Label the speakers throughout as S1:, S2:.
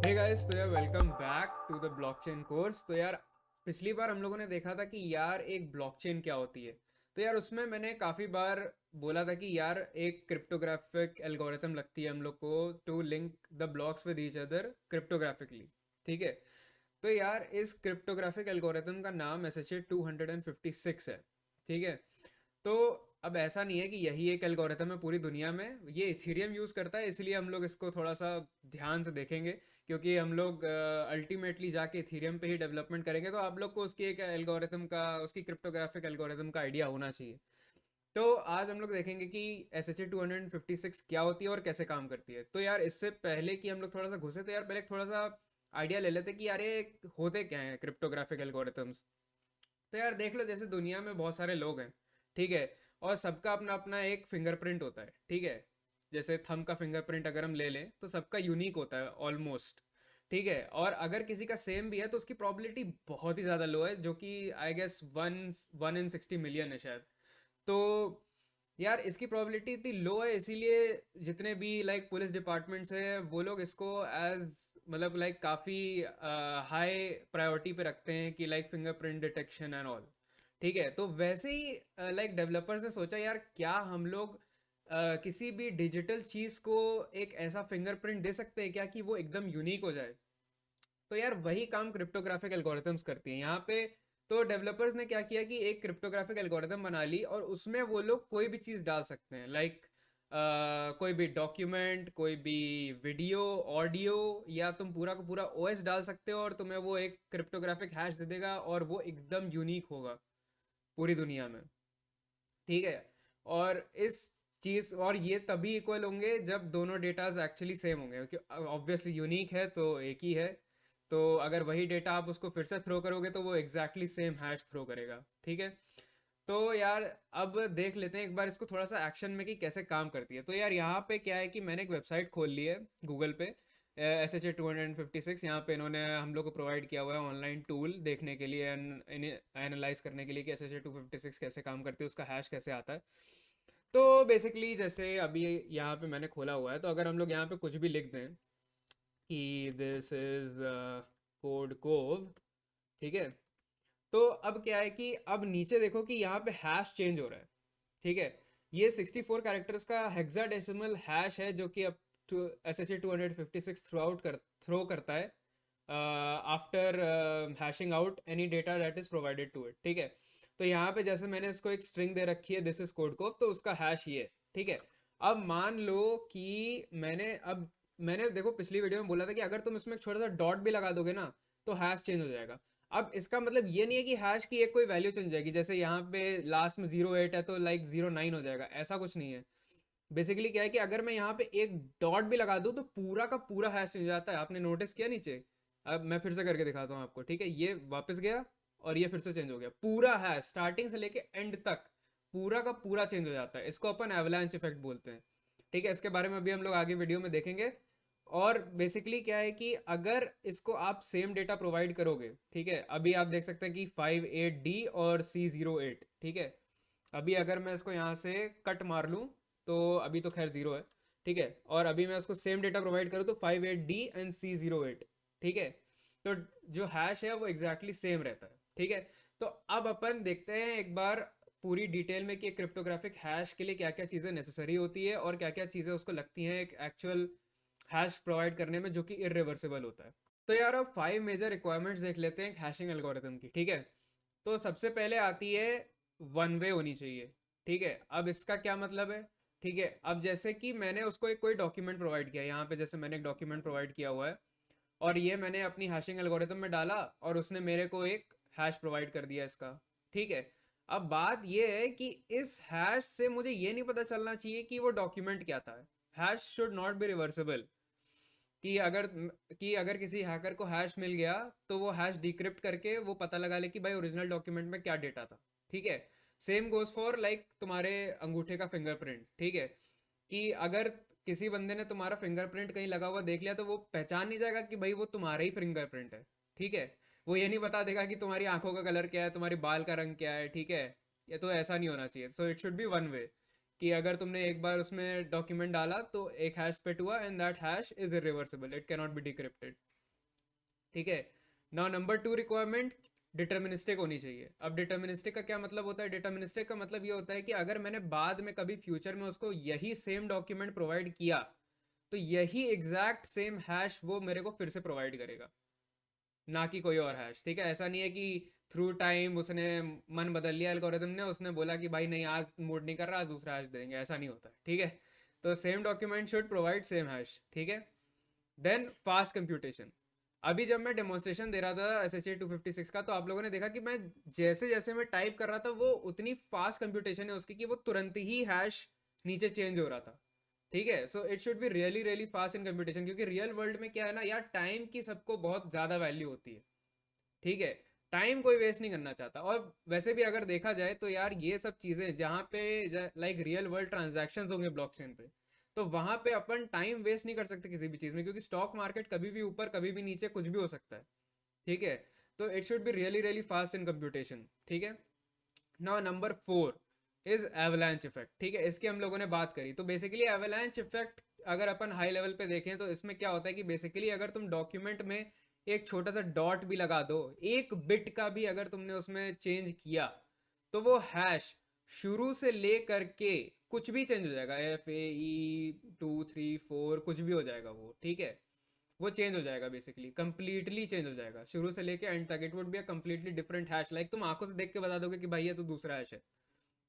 S1: हे guys, तो यार welcome back to the blockchain course. तो यार पिछली बार हम लोगों ने देखा था कि यार एक ब्लॉकचेन क्या होती है। तो यार उसमें मैंने काफ़ी बार बोला था कि यार एक क्रिप्टोग्राफिक एल्गोरिथम लगती है हम लोग को to link the blocks with each other cryptographically. ठीक है। तो यार इस क्रिप्टोग्राफिक एल्गोरिथम का नाम एस एच ए 256 है। ठीक है। तो अब ऐसा नहीं है कि यही एक एल्गोरिथम है पूरी दुनिया में, ये इथीरियम यूज़ करता है, इसलिए हम लोग इसको थोड़ा सा ध्यान से देखेंगे। क्योंकि हम लोग अल्टीमेटली जाके इथीरियम पे ही डेवलपमेंट करेंगे, तो आप लोग को उसकी एक एल्गोरिथम का, उसकी क्रिप्टोग्राफिक एल्गोरिथम का आइडिया होना चाहिए। तो आज हम लोग देखेंगे कि एस एच ए 256 क्या होती है और कैसे काम करती है। तो यार इससे पहले कि हम लोग थोड़ा सा घुसे, तो यार पहले थोड़ा सा आइडिया ले लेते कि यार ये होते क्या हैं क्रिप्टोग्राफिक एल्गोरिथम्स। तो यार देख लो, जैसे दुनिया में बहुत सारे लोग हैं। ठीक है। और सबका अपना अपना एक फिंगरप्रिंट होता है। ठीक है। जैसे थंब का फिंगरप्रिंट अगर हम ले लें तो सबका यूनिक होता है ऑलमोस्ट। ठीक है। और अगर किसी का सेम भी है तो उसकी प्रोबेबिलिटी बहुत ही ज़्यादा लो है, जो कि I guess one 1 in 60 million है शायद। तो यार इसकी प्रोबेबिलिटी इतनी लो है, इसीलिए जितने भी लाइक पुलिस डिपार्टमेंट्स हैं वो लोग इसको एज मतलब लाइक काफ़ी हाई प्रायोरिटी पे रखते हैं कि like fingerprint detection and all. ठीक है। तो वैसे ही लाइक डेवलपर्स ने सोचा यार क्या हम लोग किसी भी डिजिटल चीज़ को एक ऐसा फिंगरप्रिंट दे सकते हैं क्या कि वो एकदम यूनिक हो जाए। तो यार वही काम क्रिप्टोग्राफिक एल्गोरिथम्स करती हैं यहाँ पे। तो डेवलपर्स ने क्या किया कि एक क्रिप्टोग्राफिक एल्गोरिथम बना ली और उसमें वो लोग कोई भी चीज़ डाल सकते हैं, लाइक कोई भी डॉक्यूमेंट, कोई भी वीडियो, ऑडियो, या तुम पूरा का पूरा ओएस डाल सकते हो और तुम्हें वो एक क्रिप्टोग्राफिक हैश दे देगा और वो एकदम यूनिक होगा पूरी दुनिया में। ठीक है। और इस चीज़ और ये तभी इक्वल होंगे जब दोनों डेटाज एक्चुअली सेम होंगे, क्योंकि ऑब्वियसली यूनिक है तो एक ही है। तो अगर वही डेटा आप उसको फिर से थ्रो करोगे तो वो एग्जैक्टली सेम हैश थ्रो करेगा। ठीक है। तो यार अब देख लेते हैं एक बार इसको थोड़ा सा एक्शन में कि कैसे काम करती है। तो यार यहाँ पे क्या है कि मैंने एक वेबसाइट खोल ली है गूगल पे, एस एच ए 256। यहाँ पे इन्होंने हम लोग को प्रोवाइड किया हुआ है ऑनलाइन टूल देखने के लिए, एनालाइज करने के लिए कि एस एच ए 256 कैसे काम करती है, उसका हैश कैसे आता है। तो बेसिकली जैसे अभी यहाँ पे मैंने खोला हुआ है, तो अगर हम लोग यहाँ पे कुछ भी लिख दें कि दिस इज कोड कोव। ठीक है। तो अब क्या है कि अब नीचे देखो कि यहाँ पे हैश चेंज हो रहा है। ठीक है। ये 64 कैरेक्टर्स का हेक्साडेसिमल हैश है, जो कि अब एस एच ए 256 थ्रो करता है after hashing out any data that is provided to it. ठीक है। तो यहाँ पे जैसे मैंने इसको एक स्ट्रिंग दे रखी है, दिस इज कोड कोव, तो उसका हैश ये है। ठीक है। अब मान लो कि मैंने देखो पिछली वीडियो में बोला था कि अगर तुम इसमें एक छोटा सा डॉट भी लगा दोगे ना तो हैश चेंज हो जाएगा। अब इसका मतलब ये नहीं है कि हैश की एक कोई वैल्यू चेंज जाएगी, जैसे यहाँ पे लास्ट में 08 है तो लाइक 09 हो जाएगा, ऐसा कुछ नहीं है। बेसिकली क्या है कि अगर मैं यहाँ पे एक डॉट भी लगा दूँ तो पूरा का पूरा हैश चेंज हो जाता है। आपने नोटिस किया नीचे? अब मैं फिर से करके दिखाता हूँ आपको। ठीक है। ये वापस गया और ये फिर से चेंज हो गया, पूरा हैश स्टार्टिंग से लेके एंड तक पूरा का पूरा चेंज हो जाता है। इसको अपन एवलांच इफेक्ट बोलते हैं। ठीक है। इसके बारे में अभी हम लोग आगे वीडियो में देखेंगे। और बेसिकली क्या है कि अगर इसको आप सेम डेटा प्रोवाइड करोगे, ठीक है, अभी आप देख सकते हैं कि 58D और C08। ठीक है। अभी अगर मैं इसको यहाँ से कट मार लूँ तो अभी तो खैर ज़ीरो है। ठीक है। और अभी मैं इसको सेम डेटा प्रोवाइड करूँ तो 58D एंड C08। ठीक है। तो जो हैश है वो एग्जैक्टली सेम रहता है। ठीक है। तो अब अपन देखते हैं एक बार पूरी डिटेल में कि क्रिप्टोग्राफिक हैश के लिए क्या क्या चीज़ें नेसेसरी होती है और क्या क्या चीज़ें उसको लगती हैं एक एक्चुअल हैश प्रोवाइड करने में, जो कि इरिवर्सिबल होता है। तो यार अब 5 मेजर रिक्वायरमेंट्स देख लेते हैं हैशिंग एल्गोरिथम की। ठीक है। तो सबसे पहले आती है वन वे होनी चाहिए। ठीक है। अब इसका क्या मतलब है? ठीक है। अब जैसे कि मैंने उसको एक कोई डॉक्यूमेंट प्रोवाइड किया, यहाँ पे जैसे मैंने एक डॉक्यूमेंट प्रोवाइड किया हुआ है और ये मैंने अपनी हैशिंग एल्गोरिथम में डाला और उसने मेरे को एक हैश प्रोवाइड कर दिया इसका। ठीक है। अब बात ये है कि इस हैश से मुझे ये नहीं पता चलना चाहिए कि वो डॉक्यूमेंट क्या था। Hash should not be reversible. कि अगर किसी हैकर को हैश मिल गया तो वो हैश डिक्रिप्ट करके वो पता लगा ले कि भाई ओरिजिनल डॉक्यूमेंट में क्या डेटा था। ठीक है। सेम गोज फॉर लाइक तुम्हारे अंगूठे का फिंगरप्रिंट। ठीक है। कि अगर किसी बंदे ने तुम्हारा फिंगरप्रिंट कहीं लगा हुआ देख लिया तो वो पहचान नहीं जाएगा कि भाई वो तुम्हारा ही फिंगरप्रिंट है। ठीक है। वो ये नहीं बता देगा कि तुम्हारी आंखों का कलर क्या है, तुम्हारी बाल का रंग क्या है। ठीक है। ये तो ऐसा नहीं होना चाहिए। So it should be one way, कि अगर तुमने एक बार उसमें डॉक्यूमेंट डाला तो एक हैश स्प्लिट हुआ and that hash is irreversible, it cannot be decrypted. ठीक है। नाउ नंबर 2 रिक्वायरमेंट डिटर्मिनिस्टिक होनी चाहिए। अब डिटर्मिनिस्टिक का क्या मतलब होता है? डिटर्मिनिस्टिक का मतलब ये होता है कि अगर मैंने बाद में कभी फ्यूचर में उसको यही सेम डॉक्यूमेंट प्रोवाइड किया तो यही एग्जैक्ट सेम हैश वो मेरे को फिर से प्रोवाइड करेगा, ना कि कोई और हैश। ठीक है, ऐसा नहीं है कि थ्रू टाइम उसने मन बदल लिया एल्गोरिथम ने, उसने बोला कि भाई नहीं आज मूड नहीं कर रहा, आज दूसरा हैश देंगे, ऐसा नहीं होता है। ठीक है, तो same document should provide same hash. ठीक है। Then fast computation. अभी जब मैं डेमोन्स्ट्रेशन दे रहा था एस एच ए 256 का, तो आप लोगों ने देखा कि मैं जैसे जैसे मैं टाइप कर रहा था वो उतनी फास्ट कंप्यूटेशन है उसकी कि वो तुरंत ही हैश नीचे चेंज हो रहा था। ठीक है, so it should be really really fast in computation, क्योंकि रियल वर्ल्ड में क्या है ना यार, टाइम की सबको बहुत ज़्यादा वैल्यू होती है। ठीक है, टाइम कोई वेस्ट नहीं करना चाहता। और वैसे भी अगर देखा जाए तो यार ये सब चीज़ें जहाँ पे लाइक रियल वर्ल्ड ट्रांजैक्शंस होंगे ब्लॉकचेन पे, तो वहाँ पे अपन टाइम वेस्ट नहीं कर सकते किसी भी चीज़ में, क्योंकि स्टॉक मार्केट कभी भी ऊपर कभी भी नीचे कुछ भी हो सकता है। ठीक है, तो it should be really really fast in computation. ठीक है। Now number 4 is avalanche effect. ठीक है, इसकी हम लोगों ने बात करी। तो बेसिकली एवलांच इफेक्ट अगर अपन हाई लेवल पे देखें तो इसमें क्या होता है कि बेसिकली अगर तुम डॉक्यूमेंट में एक छोटा सा डॉट भी लगा दो, एक बिट का भी अगर तुमने उसमें चेंज किया, तो वो हैश शुरू से ले करके कुछ भी चेंज हो जाएगा, FAE 2 3 4 कुछ भी हो जाएगा वो। ठीक है, वो चेंज हो जाएगा, बेसिकली कंप्लीटली चेंज हो जाएगा शुरू से लेके एंड तक। It would be a completely different hash, like तुम आंखों से देख के बता दोगे कि भाई ये तो दूसरा हैश है।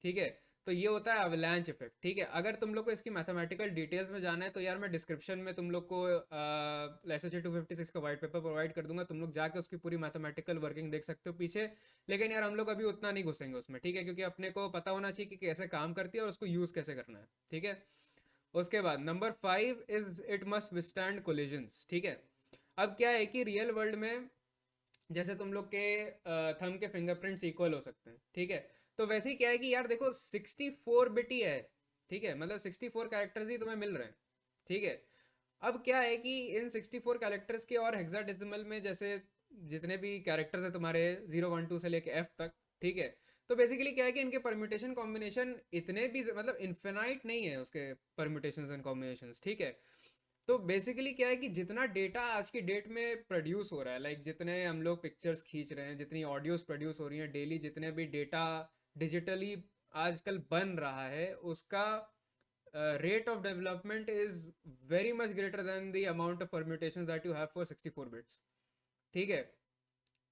S1: ठीक है, तो ये होता है एवलांच इफेक्ट। ठीक है, अगर तुम लोग को इसकी मैथमेटिकल डिटेल्स में जाना है तो यार मैं डिस्क्रिप्शन में तुम लोग को एसएचए 256 का वाइट पेपर प्रोवाइड कर दूंगा, तुम लोग जाके उसकी पूरी मैथमेटिकल वर्किंग देख सकते हो पीछे। लेकिन यार हम लोग अभी उतना नहीं घुसेंगे उसमें, ठीक है, क्योंकि अपने को पता होना चाहिए कि कैसे काम करती है और उसको यूज़ कैसे करना है। ठीक है, उसके बाद number 5 is it must withstand collisions. ठीक है, अब क्या है कि रियल वर्ल्ड में जैसे तुम लोग के थंब के फिंगरप्रिंट्स इक्वल हो सकते हैं। ठीक है, तो वैसे ही क्या है कि यार देखो 64 बिट ही है। ठीक है, मतलब 64 कैरेक्टर्स ही तुम्हें मिल रहे हैं। ठीक है, अब क्या है कि इन 64 कैरेक्टर्स के और हेक्साडेसिमल में जैसे जितने भी कैरेक्टर्स हैं तुम्हारे 0 1 2 से लेके F तक। ठीक है, तो बेसिकली क्या है कि इनके परम्यूटेशन कॉम्बिनेशन इतने भी मतलब इन्फिनाइट नहीं है उसके परम्यूटेशंस एंड कॉम्बिनेशंस। ठीक है, तो बेसिकली क्या है कि जितना डेटा आज की डेट में प्रोड्यूस हो रहा है, लाइक जितने हम लोग पिक्चर्स खींच रहे हैं, जितनी ऑडियोज प्रोड्यूस हो रही हैं डेली, जितने भी डेटा डिजिटली आजकल बन रहा है, उसका rate of development is very much greater than the amount of permutations that you have for 64 bits. ठीक है,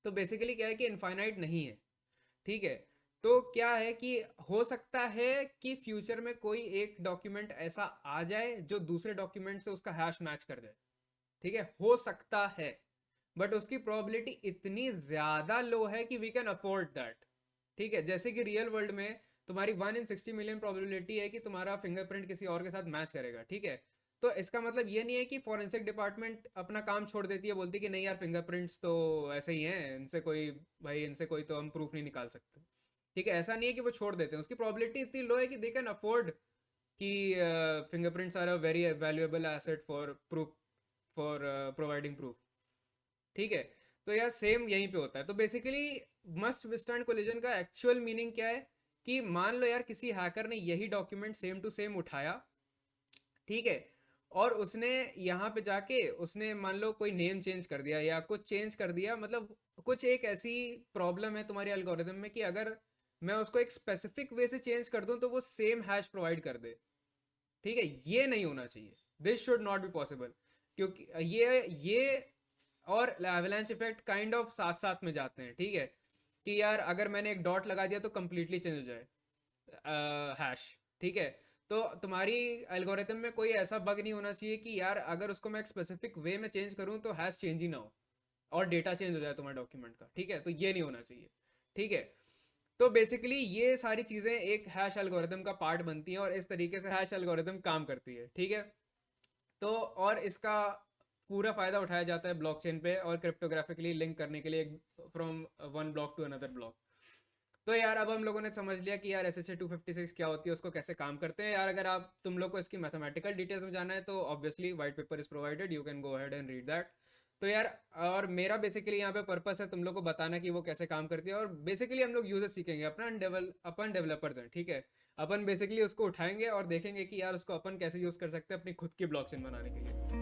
S1: तो बेसिकली क्या है कि इनफाइनाइट नहीं है। ठीक है, तो क्या है कि हो सकता है कि फ्यूचर में कोई एक डॉक्यूमेंट ऐसा आ जाए जो दूसरे डॉक्यूमेंट से उसका हैश मैच कर जाए। ठीक है, हो सकता है, बट उसकी प्रोबेबिलिटी इतनी ज्यादा लो है कि वी कैन अफोर्ड दैट। ठीक है, जैसे कि रियल वर्ल्ड में तुम्हारी 1 in 60 million प्रोबेबिलिटी है कि तुम्हारा फिंगरप्रिंट किसी और के साथ मैच करेगा। ठीक है, तो इसका मतलब ये नहीं है कि फॉरेंसिक डिपार्टमेंट अपना काम छोड़ देती है, बोलती है कि नहीं यार फिंगरप्रिंट्स तो ऐसे ही हैं, इनसे कोई भाई इनसे कोई तो हम प्रूफ नहीं निकाल सकते। ठीक है, ऐसा नहीं है कि वो छोड़ देते हैं, उसकी प्रोबेबिलिटी इतनी लो है कि दे कैन अफोर्ड कि fingerprints are a very valuable asset for proof, for providing proof. ठीक है, तो यार सेम यहीं पे होता है। तो बेसिकली मस्ट विस्टैंड कोलिजन का एक्चुअल मीनिंग क्या है कि मान लो यार किसी हैकर ने यही डॉक्यूमेंट सेम टू सेम उठाया। ठीक है, और उसने यहाँ पे जाके उसने मान लो कोई नेम चेंज कर दिया या कुछ चेंज कर दिया, मतलब कुछ एक ऐसी प्रॉब्लम है तुम्हारी एल्गोरिथम में कि अगर मैं उसको एक स्पेसिफिक वे से चेंज कर दूं तो वो सेम हैश प्रोवाइड कर दे। ठीक है, ये नहीं होना चाहिए, this should not be possible, क्योंकि ये और एवलांच इफेक्ट काइंड ऑफ साथ साथ में जाते हैं। ठीक है, कि यार अगर मैंने एक डॉट लगा दिया तो कंप्लीटली चेंज हो जाए हैश। ठीक है, तो तुम्हारी एल्गोरिथम में कोई ऐसा बग नहीं होना चाहिए कि यार अगर उसको मैं एक स्पेसिफिक वे में चेंज करूं तो हैश चेंज ही ना हो और डेटा चेंज हो जाए तुम्हारे डॉक्यूमेंट का। ठीक है, तो ये नहीं होना चाहिए। ठीक है, तो बेसिकली ये सारी चीज़ें एक हैश एल्गोरिथम का पार्ट बनती हैं और इस तरीके से हैश एल्गोरिथम काम करती है। ठीक है, तो और इसका पूरा फ़ायदा उठाया जाता है ब्लॉकचेन पे और क्रिप्टोग्राफिकली लिंक करने के लिए from one block to another block. तो यार अब हम लोगों ने समझ लिया कि यार एस एच ए 256 क्या होती है, उसको कैसे काम करते हैं। यार अगर आप तुम लोग को इसकी मैथमेटिकल डिटेल्स में जाना है तो obviously white paper is provided, you can go ahead and read that. तो यार और मेरा बेसिकली यहाँ पे पर्पस है तुम लोग को बताना कि वो कैसे काम करती है, और बेसिकली हम लोग यूजर सीखेंगे, अपन डेवलपर्स हैं। ठीक है, अपन बेसिकली उसको उठाएंगे और देखेंगे कि यार उसको अपन कैसे यूज़ कर सकते हैं अपनी खुद की ब्लॉकचेन बनाने के लिए।